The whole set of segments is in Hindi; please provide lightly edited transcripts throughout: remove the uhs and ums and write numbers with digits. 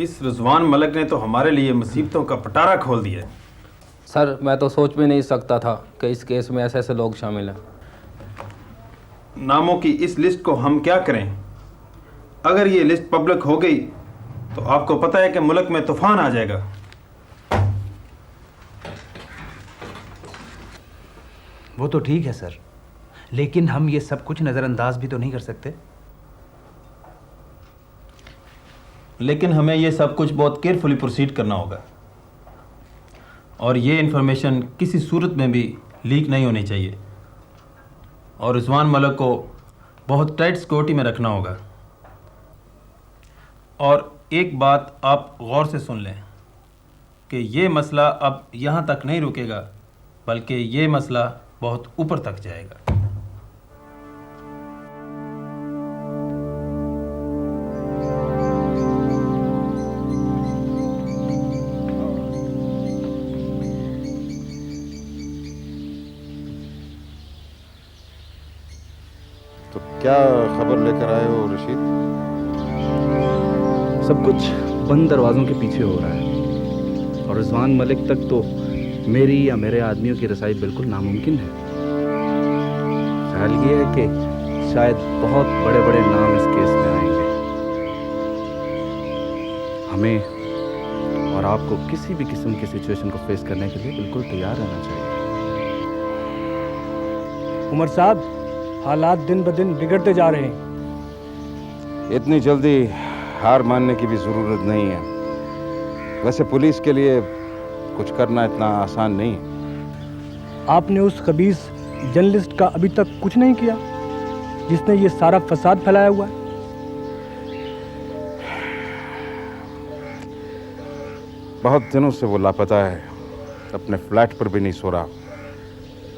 इस रिजवान मलिक ने तो हमारे लिए मुसीबतों का पटारा खोल दिया है। सर मैं तो सोच भी नहीं सकता था कि इस केस में ऐसे ऐसे लोग शामिल हैं। नामों की इस लिस्ट को हम क्या करें? अगर ये लिस्ट पब्लिक हो गई तो आपको पता है कि मुल्क में तूफान आ जाएगा। वो तो ठीक है सर, लेकिन हम ये सब कुछ नज़रअंदाज भी तो नहीं कर सकते। लेकिन हमें ये सब कुछ बहुत केयरफुली प्रोसीड करना होगा और ये इन्फॉर्मेशन किसी सूरत में भी लीक नहीं होनी चाहिए और रिजवान मलिक को बहुत टाइट सिक्योरिटी में रखना होगा। और एक बात आप गौर से सुन लें कि ये मसला अब यहाँ तक नहीं रुकेगा, बल्कि ये मसला बहुत ऊपर तक जाएगा। तो क्या खबर लेकर आए हो रशीद? सब कुछ बंद दरवाज़ों के पीछे हो रहा है और रिजवान मलिक तक तो मेरी या मेरे आदमियों की रसाई बिल्कुल नामुमकिन है। ख्याल ये है कि शायद बहुत बड़े बड़े नाम इस केस में आएंगे। हमें और आपको किसी भी किस्म की सिचुएशन को फेस करने के लिए बिल्कुल तैयार रहना चाहिए। उमर साहब, हालात दिन ब दिन बिगड़ते जा रहे हैं। इतनी जल्दी हार मानने की भी ज़रूरत नहीं है। वैसे पुलिस के लिए कुछ करना इतना आसान नहीं है। आपने उस खबीस जर्नलिस्ट का अभी तक कुछ नहीं किया जिसने ये सारा फसाद फैलाया हुआ है। बहुत दिनों से वो लापता है, अपने फ्लैट पर भी नहीं सो रहा,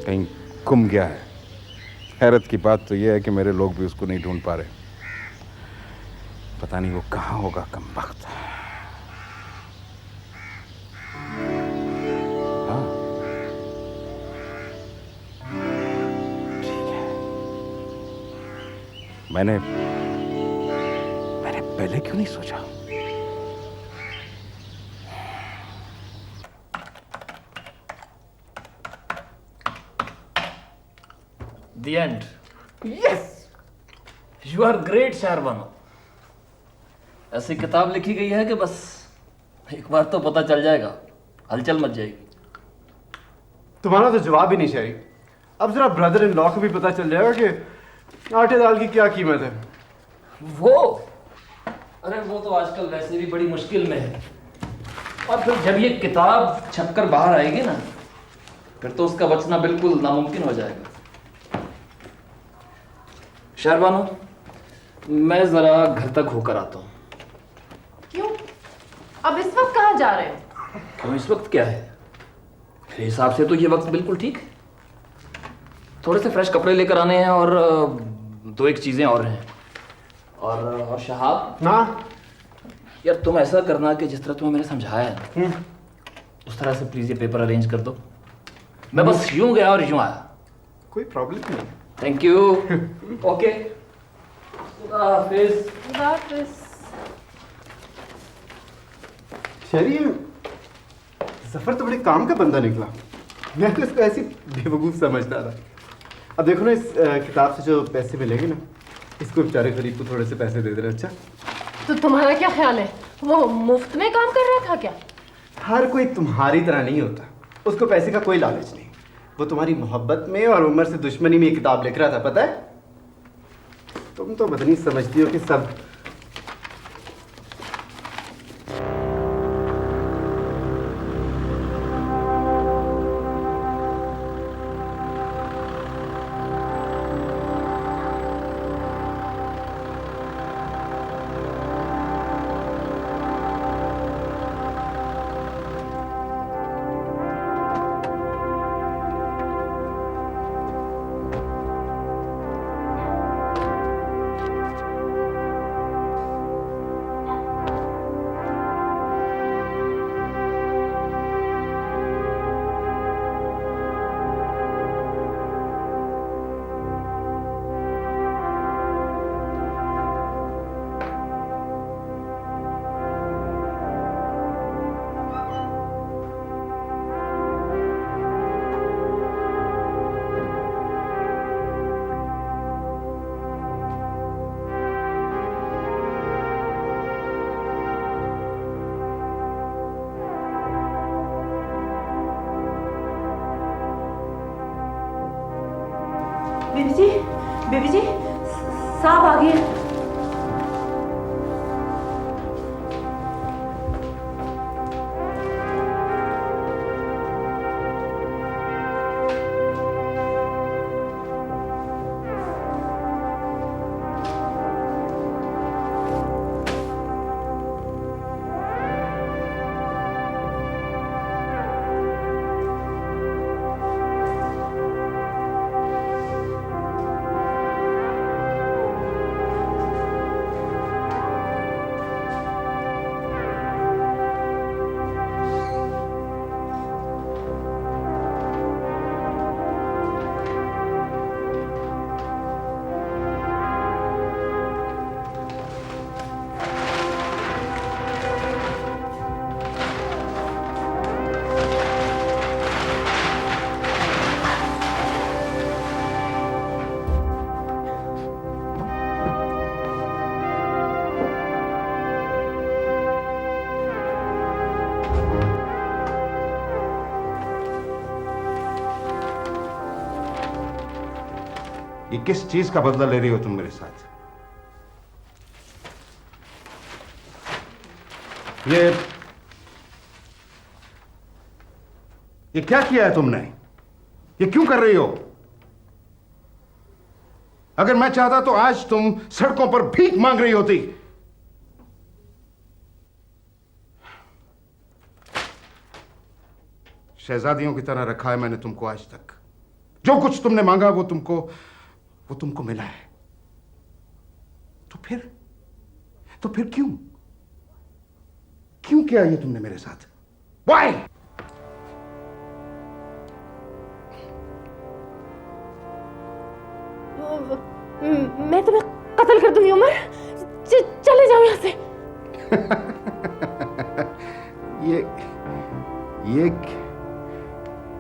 कहीं गुम गया है। हैरत की बात तो ये है कि मेरे लोग भी उसको नहीं ढूंढ पा रहे। पता नहीं वो कहाँ होगा कमबख्त। हाँ ठीक है, मैंने पहले क्यों नहीं सोचा? The end. Yes! You are great, शारबानो। ऐसी किताब लिखी गई है कि बस एक बार तो पता चल जाएगा, हलचल मच जाएगी। तुम्हारा तो जवाब ही नहीं शायरी। अब जरा ब्रदर इन लॉ को भी पता चल जाएगा कि आटे दाल की क्या कीमत है। वो अरे वो तो आजकल वैसे भी बड़ी मुश्किल में है, और फिर जब ये किताब छपकर बाहर आएगी ना, फिर तो उसका बचना बिल्कुल नामुमकिन हो जाएगा। शारबानो, मैं जरा घर तक होकर आता हूँ। क्यों? अब इस वक्त कहाँ जा रहे हो? क्यों इस वक्त क्या है? मेरे हिसाब से तो ये वक्त बिल्कुल ठीक है। थोड़े से फ्रेश कपड़े लेकर आने हैं और दो एक चीजें और हैं। और शहाब ना यार, तुम ऐसा करना कि जिस तरह तुम्हें मैंने समझाया है उस तरह से प्लीज ये पेपर अरेंज कर दो। मैं बस यूं गया और यूं आया। कोई प्रॉब्लम नहीं। Thank you. ओके, खुदा हाफिज। शहरी जफर तो बड़े काम का बंदा निकला। मैं तो इसको ऐसी बेवकूफ़ समझता था। अब देखो ना, इस किताब से जो पैसे मिलेंगे ना, इसको बेचारे गरीब को थोड़े से पैसे दे देना। अच्छा, तो तुम्हारा क्या ख्याल है, वो मुफ्त में काम कर रहा था क्या? हर कोई तुम्हारी तरह नहीं होता, उसको पैसे का कोई लालच नहीं। वो तुम्हारी मोहब्बत में और उम्र से दुश्मनी में ये किताब लिख रहा था, पता है? तुम तो बदनी समझती हो कि सब। बेबी जी साहब आ गए। ये किस चीज का बदला ले रही हो तुम मेरे साथ? ये क्या किया है तुमने? ये क्यों कर रही हो? अगर मैं चाहता तो आज तुम सड़कों पर भीख मांग रही होती। शहजादियों की तरह रखा है मैंने तुमको आज तक। जो कुछ तुमने मांगा वो तुमको मिला है। तो फिर क्यों किया ये तुमने मेरे साथ? Why? मैं तुम्हें कत्ल कर दूंगी उमर। चले जाओ यहां से।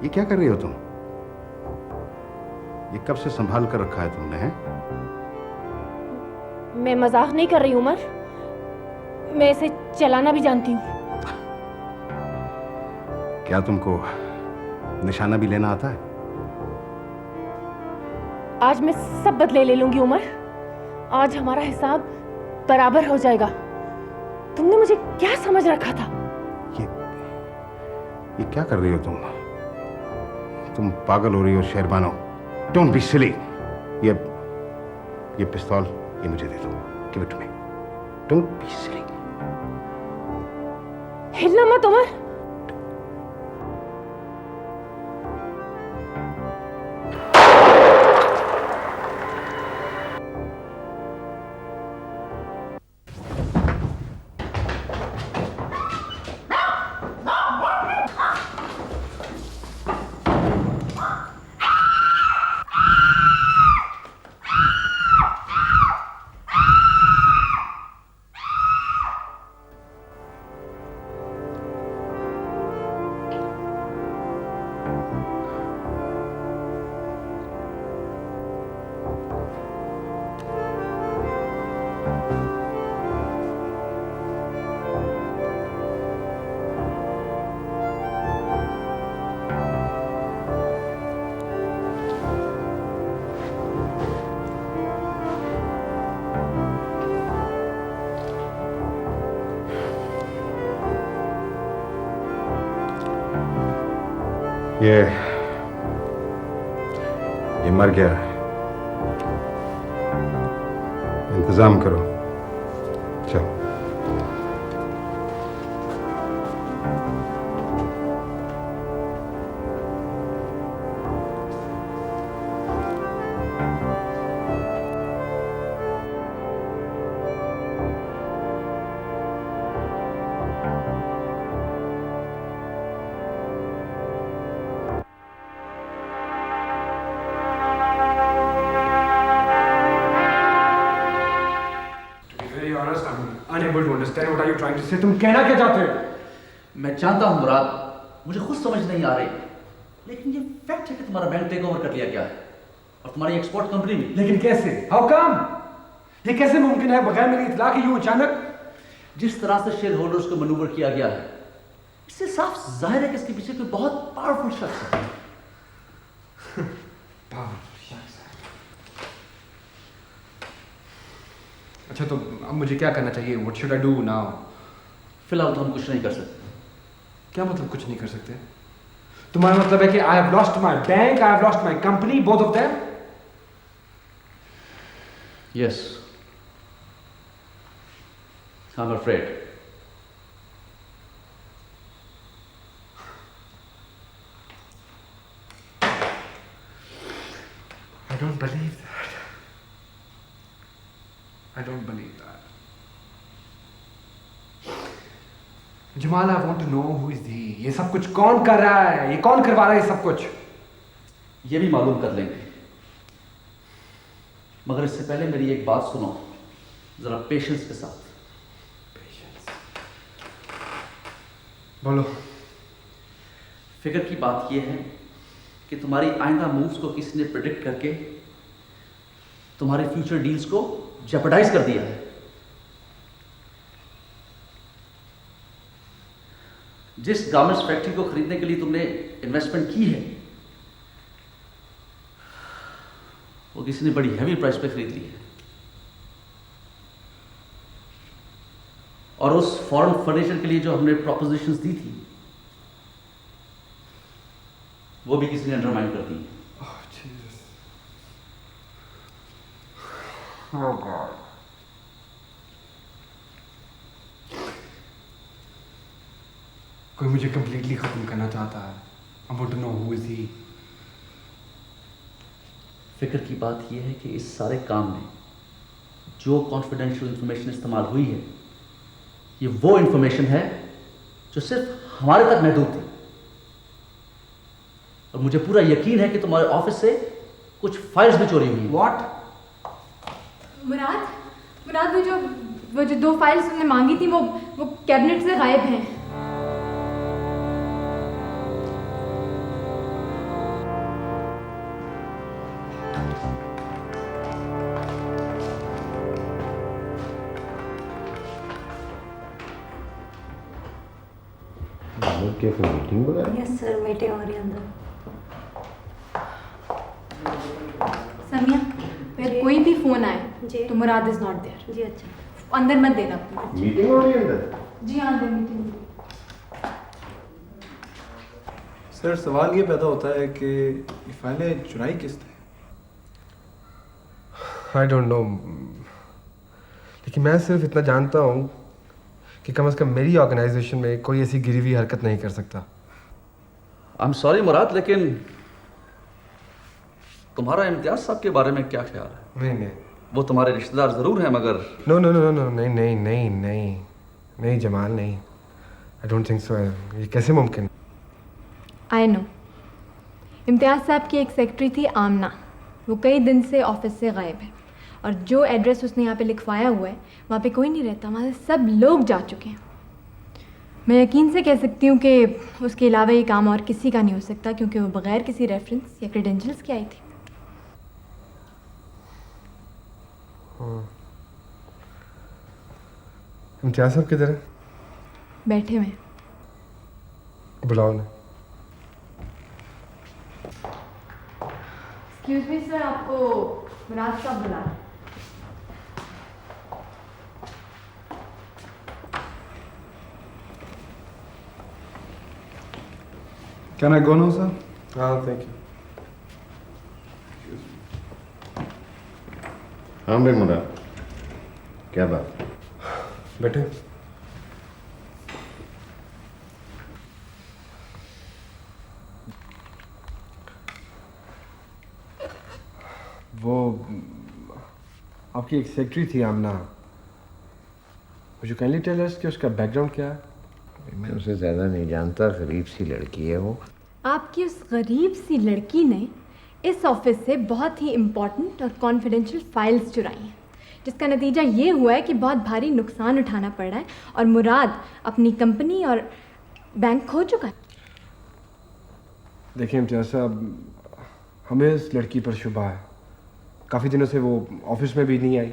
ये क्या कर रही हो तुम? ये कब से संभाल कर रखा है तुमने? हैं? मैं मजाक नहीं कर रही उमर, मैं इसे चलाना भी जानती हूँ। क्या तुमको निशाना भी लेना आता है? आज मैं सब बदले ले लूंगी उमर। आज हमारा हिसाब बराबर हो जाएगा। तुमने मुझे क्या समझ रखा था? ये क्या कर रही हो तुम पागल हो रही हो शेरबानो। डोंट बी सिली। ये पिस्तौल ये मुझे दे दो। Give it to me. Don't be silly. हिलना मत उमर। ये मर गया है। इंतजाम करो। चलो। तुम कहना क्या चाहते हो? मैं जानता हूं मुराद, मुझे खुद समझ नहीं आ रही, लेकिन ये फैक्ट है कि तुम्हारा बैंक टेक ओवर कर लिया गया है और तुम्हारी एक्सपोर्ट कंपनी भी। लेकिन कैसे? How come? ये कैसे मुमकिन है बगैर मेरी इत्तला के यूं अचानक? जिस तरह से शेयर होल्डर्स को मैन्यूवर किया गया है, इससे साफ जाहिर है कि इसके पीछे कोई बहुत पावरफुल शख्स है। अच्छा तो अब मुझे क्या करना चाहिए? What should I do now? फिलहाल तो हम कुछ नहीं कर सकते। क्या मतलब कुछ नहीं कर सकते? तुम्हारा मतलब है कि I have lost my bank, I have lost my company, both of them? Yes, I am afraid. I don't believe that. I don't believe that. Jamal, I want to know who is he. ये सब कुछ कौन कर रहा है? ये कौन करवा रहा है ये सब कुछ? ये भी मालूम कर लेंगे, मगर इससे पहले मेरी एक बात सुनो जरा पेशेंस के साथ। बोलो। फिक्र की बात यह है कि तुम्हारी आइंदा मूव्स को किसी ने प्रेडिक्ट करके तुम्हारे फ्यूचर डील्स को जेपरडाइज कर दिया है। जिस गारमेंट्स फैक्ट्री को खरीदने के लिए तुमने इन्वेस्टमेंट की है वो किसी ने बड़ी हैवी प्राइस पे खरीद ली है, और उस फॉरेन फर्नीचर के लिए जो हमने प्रपोजिशंस दी थी वो भी किसी ने अंडरमाइन कर दी। Oh God. कोई मुझे कंप्लीटली खत्म करना चाहता है। I want to know who is he. फिक्र की बात यह है कि इस सारे काम में जो कॉन्फिडेंशियल इंफॉर्मेशन इस्तेमाल हुई है ये वो इंफॉर्मेशन है जो सिर्फ हमारे तक महदूद थी, और मुझे पूरा यकीन है कि तुम्हारे ऑफिस से कुछ फाइल्स भी चोरी हुई हैं। What? मुराद वो जो 2 फाइल्स तुमने मांगी थी वो कैबिनेट से गायब हैं। मीटिंग बुला? यस सर, मीटिंग हो रही है अंदर। समिया, फिर कोई भी फोन आए जी तो मुराद इज नॉट देयर। जी अच्छा, अंदर मत देना। मीटिंग हो रही है अंदर? जी हाँ, अंदर मीटिंग। सर सवाल ये पैदा होता है कि ये फाइलें चुराई किसने? I don't know. लेकिन मैं सिर्फ इतना जानता हूँ कि कम से कम मेरी ऑर्गेनाइजेशन में कोई ऐसी गिरी हुई हरकत नहीं कर सकता। आई एम सॉरी मुराद, लेकिन तुम्हारा इम्तियाज साहब के बारे में क्या ख्याल है? नहीं नहीं, वो तुम्हारे रिश्तेदार जरूर हैं मगर नो नो नो नो, नहीं नहीं नहीं नहीं नहीं जमाल, नहीं, आई डोंट थिंक सो। ये कैसे मुमकिन? आई नो, इम्तियाज़ साहब की एक सेक्रेटरी थी आमना, वो कई दिन से ऑफिस से गायब है, और जो एड्रेस उसने यहाँ पे लिखवाया हुआ है वहाँ पे कोई नहीं रहता, वहाँ से सब लोग जा चुके हैं। मैं यकीन से कह सकती हूँ कि उसके अलावा ये काम और किसी का नहीं हो सकता, क्योंकि वो बगैर किसी रेफरेंस या क्रेडेंशियल्स के आई थी। इम्तियाज साहब किधर है? बैठे हुए हैं। बुलाओ उन्हें। एक्सक्यूज मी सर, आपको मुराद साहब बुला रहे हैं। Can I go now, sir? हाँ, थैंक यू। हाँ भाई मुराद, क्या बात? बैठे। वो आपकी एक सेक्रेटरी थी आमना, मुझे काइंडली टेल अस कि उसका बैकग्राउंड क्या है? मैं उसे ज़्यादा नहीं जानता, गरीब सी लड़की है वो। आपकी उस गरीब सी लड़की ने इस ऑफिस से बहुत ही इम्पोर्टेंट और कॉन्फिडेंशियल फाइल्स चुराई हैं, जिसका नतीजा ये हुआ है कि बहुत भारी नुकसान उठाना पड़ रहा है, और मुराद अपनी कंपनी और बैंक खो चुका है। देखिए इम्तियाज साहब, हमें इस लड़की पर शुबा है। काफ़ी दिनों से वो ऑफिस में भी नहीं आई,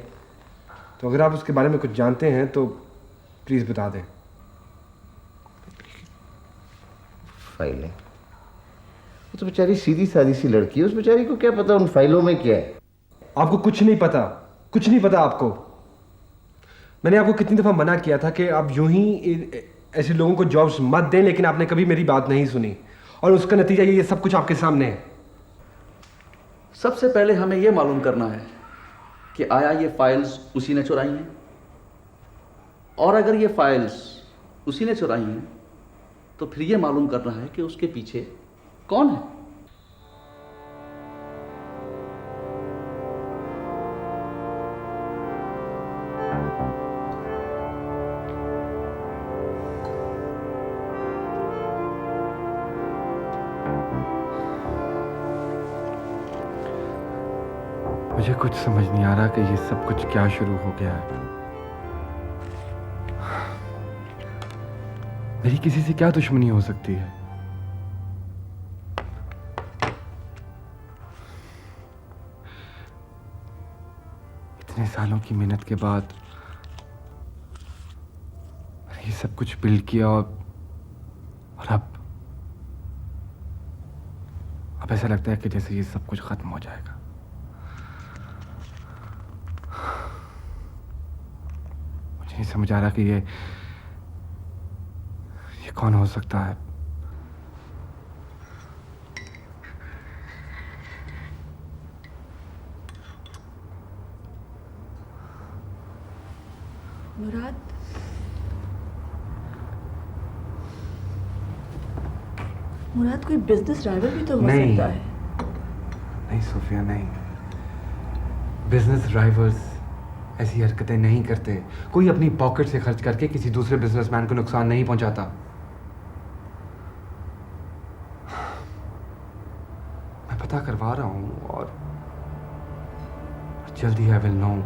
तो अगर आप उसके बारे में कुछ जानते हैं तो प्लीज़ बता दें। फाइलें? वो तो बेचारी सीधी सादी सी लड़की है, उस बेचारी को क्या पता उन फाइलों में क्या है? आपको कुछ नहीं पता, कुछ नहीं पता आपको। मैंने आपको कितनी दफ़ा मना किया था कि आप यूं ही ऐसे लोगों को जॉब्स मत दें, लेकिन आपने कभी मेरी बात नहीं सुनी और उसका नतीजा ये सब कुछ आपके सामने है। सबसे पहले हमें यह मालूम करना है कि आया ये फाइल्स उसी ने चुराई हैं, और अगर ये फाइल्स उसी ने चुराई हैं तो फिर ये मालूम करना है कि उसके पीछे कौन है। मुझे कुछ समझ नहीं आ रहा कि ये सब कुछ क्या शुरू हो गया है। मेरी किसी से क्या दुश्मनी हो सकती है? इतने सालों की मेहनत के बाद मैंने ये सब कुछ बिल्ड किया और अब ऐसा लगता है कि जैसे ये सब कुछ खत्म हो जाएगा। मुझे नहीं समझ आ रहा कि ये कौन हो सकता है। मुराद, मुराद कोई बिजनेस ड्राइवर भी तो हो सकता है। नहीं सोफिया, नहीं। बिजनेस ड्राइवर्स ऐसी हरकतें नहीं करते। कोई अपनी पॉकेट से खर्च करके किसी दूसरे बिजनेसमैन को नुकसान नहीं पहुंचाता। मैं पता करवा रहा हूं और जल्दी आई विल नो।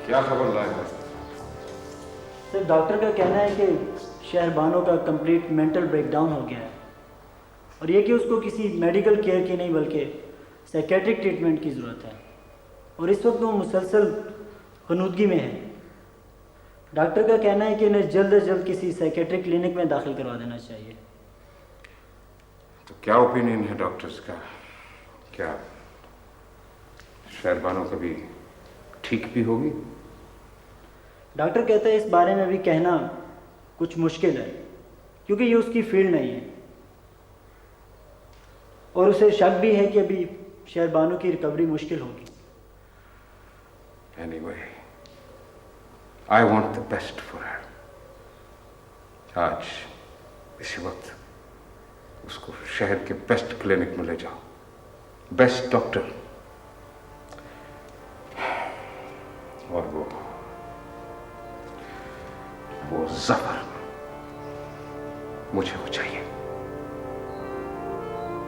क्या खबर लाए? सर, डॉक्टर का कहना है कि शहरबानो का कंप्लीट मेंटल ब्रेकडाउन हो गया है, और ये कि उसको किसी मेडिकल केयर की नहीं बल्कि साइकेट्रिक ट्रीटमेंट की ज़रूरत है, और इस वक्त वो मुसलसल ख़ुनूदगी में है। डॉक्टर का कहना है कि इन्हें जल्द से जल्द किसी साइकेट्रिक क्लिनिक में दाखिल करवा देना चाहिए। तो क्या ओपिनियन है डॉक्टर्स का? क्या शहरबानो कभी ठीक भी होगी? डॉक्टर कहता है इस बारे में भी कहना कुछ मुश्किल है, क्योंकि ये उसकी फील्ड नहीं है, और उसे शक भी है कि अभी शहरबानो की रिकवरी मुश्किल होगी। Anyway, I want the best for her. आज इसी वक्त उसको शहर के बेस्ट क्लिनिक में ले जाओ, बेस्ट डॉक्टर, और वो जफर मुझे वो चाहिए।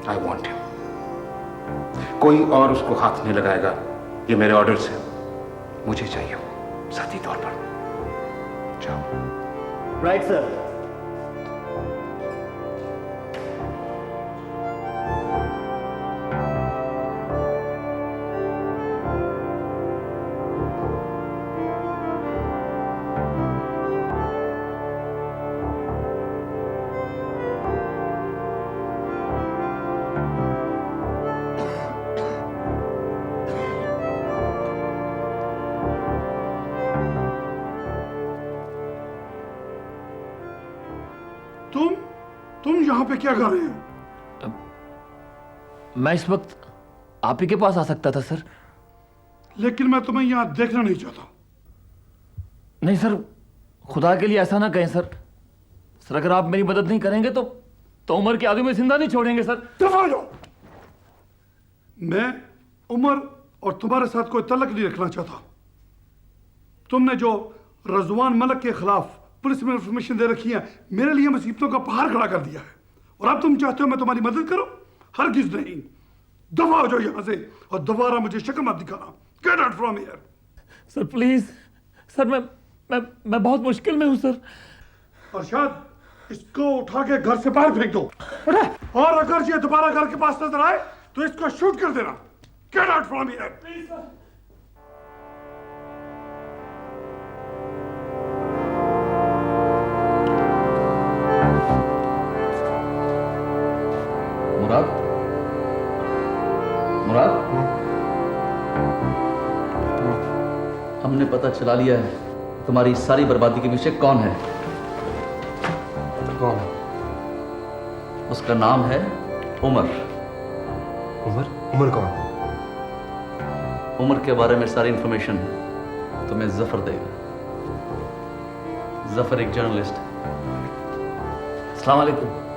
I want him. कोई और उसको हाथ नहीं लगाएगा, ये मेरे ऑर्डर्स हैं। मुझे चाहिए वो साथी तौर पर। जाओ। Right sir. तुम यहाँ पे क्या कर रहे हो? मैं इस वक्त आप ही के पास आ सकता था सर। लेकिन मैं तुम्हें यहाँ देखना नहीं चाहता। नहीं सर, खुदा के लिए ऐसा ना कहें सर। सर अगर आप मेरी मदद नहीं करेंगे तो उमर के आदमी में जिंदा नहीं छोड़ेंगे सर। दफा जाओ। मैं उमर और तुम्हारे साथ कोई तल्लक नहीं रखना चाहता। तुमने जो रजवान मलिक के खिलाफ पुलिस में इंफॉर्मेशन दे रखी है, मेरे लिए मुसीबतों का पहाड़ खड़ा कर दिया है, और अब तुम चाहते हो मैं तुम्हारी मदद करूं? हरगिज नहीं। दफा हो जाओ यहां से और दोबारा मुझे शक्ल मत दिखाना। Gate out from here. Sir please, sir मैं बहुत मुश्किल में हूँ सर। अरशद, इसको उठा के घर से बाहर फेंक दो, और अगर ये दोबारा घर के पास नजर आए तो इसको शूट कर देना। Get out from here. Murad, Murad, हमने पता चला लिया है तुम्हारी सारी बर्बादी के पीछे कौन है। कौन? उसका नाम है उमर। उमर? उमर कौन? उमर के बारे में सारी इंफॉर्मेशन तुम्हें जफर देगा। जफर एक जर्नलिस्ट है। अस्सलाम वालेकुम।